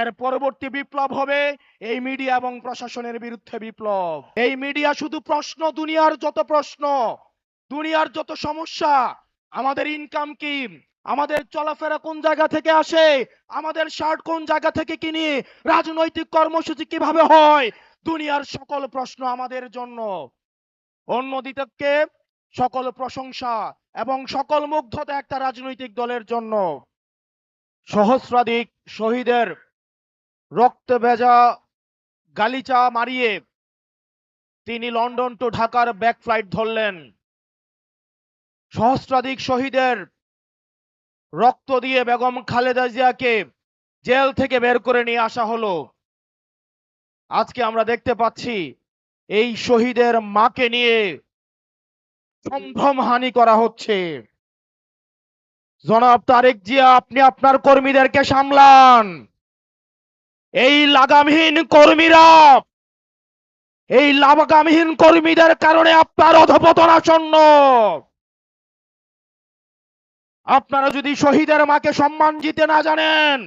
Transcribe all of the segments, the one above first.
এর পরবর্তী বিপ্লব হবে এই মিডিয়া এবং প্রশাসনের বিরুদ্ধে বিপ্লব। এই মিডিয়া শুধু প্রশ্ন, দুনিয়ার যত প্রশ্ন, দুনিয়ার যত সমস্যা, আমাদের ইনকাম কি, আমাদের চলাফেরা কোন জায়গা থেকে আসে, আমাদের শার্ট কোন জায়গা থেকে কিনি, রাজনৈতিক কর্মসূচি কিভাবে হয়, দুনিয়ার সকল প্রশ্ন আমাদের জন্য। অন্যদিকে সকল প্রশংসা এবং সকল মুগ্ধতা একটা রাজনৈতিক দলের জন্য। সহস্রাধিক শহীদের রক্তে ভেজা গালিচা মারিয়ে তিনি লন্ডন টু ঢাকার ব্যাক ফ্লাইট ধরলেন। সহস্রাধিক শহীদের রক্ত দিয়ে বেগম খালেদা জিয়াকে জেল থেকে বের করে নিয়ে আসা হলো। আজকে আমরা দেখতে পাচ্ছি এই শহীদের মাকে নিয়ে সম্ভ্রমহানি করা হচ্ছে। জনাব তারেক জিয়া, আপনি আপনার কর্মীদেরকে সামলান। এই লাগামহীন কর্মীরা, এই লাগামহীন কর্মীদের কারণে আপনার অধঃপতন আসন্ন। আপনারা যদি শহীদের মাকে সম্মান দিতে না জানেন,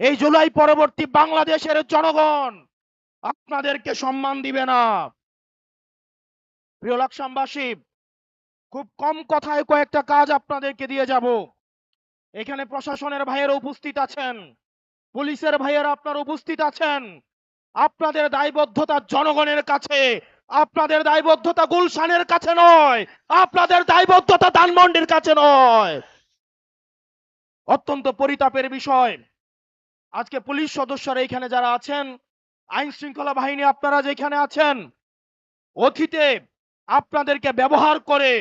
এই জুলাই পরবর্তী বাংলাদেশের জনগণ আপনাদেরকে সম্মান দিবে না। প্রিয় লাকসামবাসী, খুব কম কথায় কয়েকটা কাজ আপনাদেরকে দিয়ে যাব। এখানে প্রশাসনের ভাইয়েরা উপস্থিত আছেন, পুলিশের ভাইয়েরা আপনারা উপস্থিত আছেন। আপনাদের দায়বদ্ধতা জনগণের কাছে, আপনাদের দায়বদ্ধতা গুলশানের কাছে নয়, আপনাদের দায়বদ্ধতা ধানমন্ডির কাছে নয়। অত্যন্ত পরিতাপের বিষয়, আজকে পুলিশ সদস্যরা এখানে যারা আছেন, আইন শৃঙ্খলা বাহিনী আপনারা যেখানে আছেন, অতীতে আপনাদেরকে ব্যবহার করে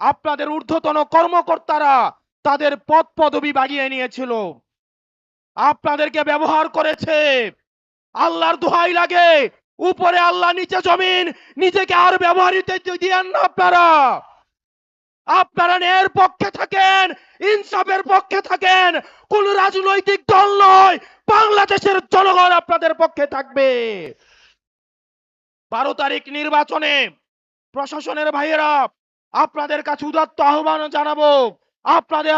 আপনাদের ঊর্ধ্বতন কর্মকর্তারা তাদের পদ পদবি বাগিয়ে নিয়েছিল, আপনাদেরকে ব্যবহার করেছে। আল্লাহর দোহাই লাগে, উপরে আল্লাহ নিচে জমিন, নিজেকে আর ব্যবহৃত দিয়েন না। আপনারা ন্যায়ের পক্ষে থাকেন, ইনসাফের পক্ষে থাকেন। কোন রাজনৈতিক দল নয়, বাংলাদেশের জনগণ আপনাদের পক্ষে থাকবে। 12 তারিখ নির্বাচনে প্রশাসনের ভাইয়েরা আপনাদের কাছে উদাত্ত আহ্বান জানাবো, আপনাদের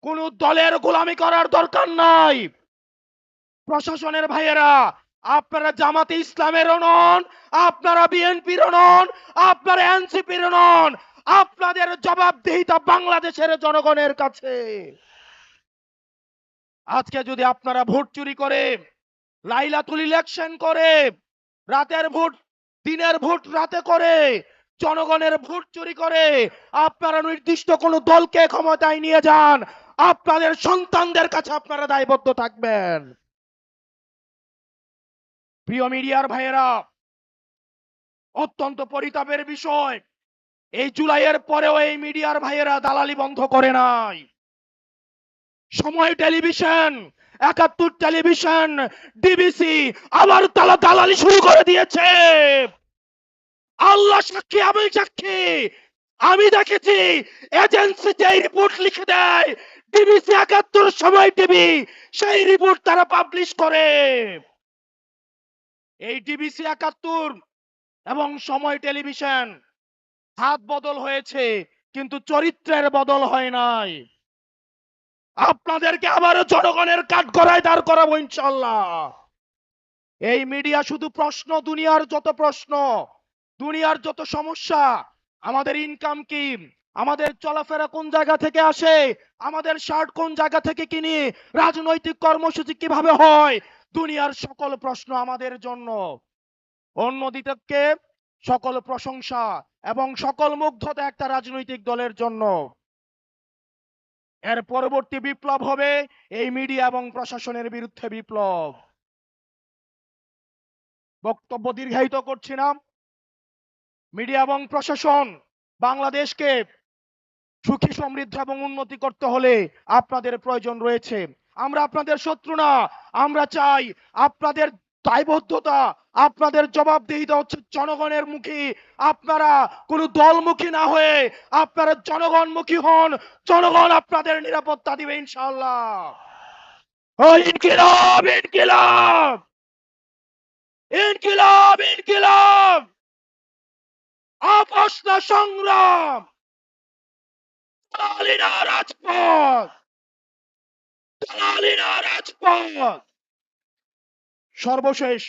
কোন দলের গোলামি করার দরকার নাই। প্রশাসনের ভাইয়েরা, আপনারা জামাতে ইসলামেরও নন, আপনারা বিএনপিরও নন, আপনারা এনসিপির নন। আপনাদের জবাবদিহিতা বাংলাদেশের জনগণের কাছে। আজকে যদি আপনারা ভোট চুরি করে, লাইলাতুল ইলেকশন করে, রাতের ভোট দিনের ভোট রাতে করে, জনগণের ভোট চুরি করে আপনারা নির্দিষ্ট কোন দলকে ক্ষমতায় নিয়ে যান, আপনাদের সন্তানদের কাছে আপনারা দায়বদ্ধ থাকবেন। প্রিয় মিডিয়ার ভাইয়েরা, অত্যন্ত পরিতাপের বিষয়, এই জুলাইয়ের পরেও এই মিডিয়ার ভাইয়েরা দালালি বন্ধ করে নাই। সময় টেলিভিশন, 71 টেলিভিশন, ডিবিসি আবার তারা দালালি শুরু করে দিয়েছে। আল্লাহ সাক্ষী, আমি সাক্ষী, আমি দেখেছি এজেন্সি যে রিপোর্ট লিখে দেয়, ডিবিসি 71 সময় টিভি সেই রিপোর্ট তারা পাবলিশ করে। এই ডিবিসি 71 এবং সময় টেলিভিশন হাত বদল হয়েছে, কিন্তু চরিত্রের বদল হয় নাই। আপনাদেরকে আবারও জনগণের কাঠগড়ায় দাঁড় করাবো ইনশাআল্লাহ। এই মিডিয়া শুধু প্রশ্ন, দুনিয়ার যত প্রশ্ন, দুনিয়ার যত সমস্যা, আমাদের ইনকাম কি, আমাদের চলাফেরা কোন জায়গা থেকে আসে, আমাদের শার্ট কোন জায়গা থেকে কিনি, রাজনৈতিক কর্মসূচি কিভাবে হয়, দুনিয়ার সকল প্রশ্ন আমাদের জন্য। অন্যদিকে সকল প্রশংসা এবং সকল মুগ্ধতা একটা রাজনৈতিক দলের জন্য। এর পরবর্তী বিপ্লব হবে এই মিডিয়া এবং প্রশাসনের বিরুদ্ধে বিপ্লব। বক্তব্য দীর্ঘায়িত করছি না। মিডিয়া এবং প্রশাসন, বাংলাদেশকে সুখী, সমৃদ্ধ এবং উন্নতি করতে হলে আপনাদের প্রয়োজন রয়েছে। আমরা আপনাদের শত্রু না, আমরা চাই আপনাদের দায়বদ্ধতা, আপনাদের জবাবদিহিতা হচ্ছে জনগণের মুখী। আপনারা কোন দলমুখী না হয়ে আপনারা জনগণমুখী হন, জনগণ আপনাদের নিরাপত্তা দিবে ইনশাআল্লাহ। ইনকিলাব, ইনকিলাব, ইনকিলাব, ইনকিলাব, আপোষ না সংগ্রাম, দালালি না রাজপথ, দালালি না রাজপথ। সর্বশেষ